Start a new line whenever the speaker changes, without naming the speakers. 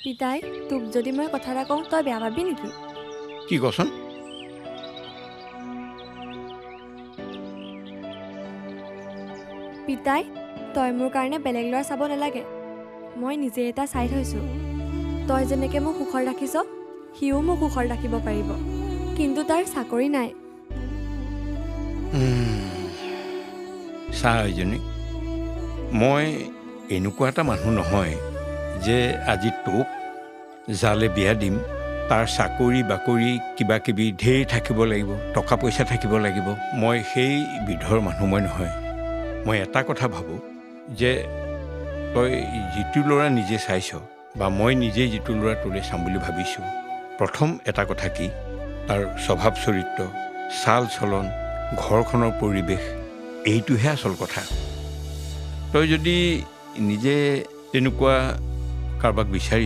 পিতাই, তোক যদি মই কথা এটা কওঁ তই বেয়া পাবি নেকি?
কি কচোন?
পিতাই, তই মোৰ কাৰণে বেলেগ ল'ৰা চাব নালাগে। মই নিজে এটা চাই থৈছোঁ। তই যেনেকৈ মোক সুখত ৰাখিছ, সিও মোক সুখত ৰাখিব পাৰিব। কিন্তু তাৰ চাকৰি নাই।
চা এইজনী, মই এনেকুৱা এটা মানুহ নহয় যে আজি তোক যালে বিয়া দিম তাৰ চাকৰি বাকৰি কিবা কিবি ঢেৰ থাকিব লাগিব, টকা পইচা থাকিব লাগিব। মই সেই বিধৰ মানুহ মই নহয়। মই এটা কথা ভাবোঁ যে তই যিটো ল'ৰা নিজে চাইছ বা মই নিজে যিটো ল'ৰা তোলৈ চাম বুলি ভাবিছোঁ, প্ৰথম এটা কথা কি, তাৰ স্বভাৱ চৰিত্ৰ, চাল চলন, ঘৰখনৰ পৰিৱেশ, এইটোহে আচল কথা। তই যদি নিজে তেনেকুৱা কাৰোবাক বিচাৰিছ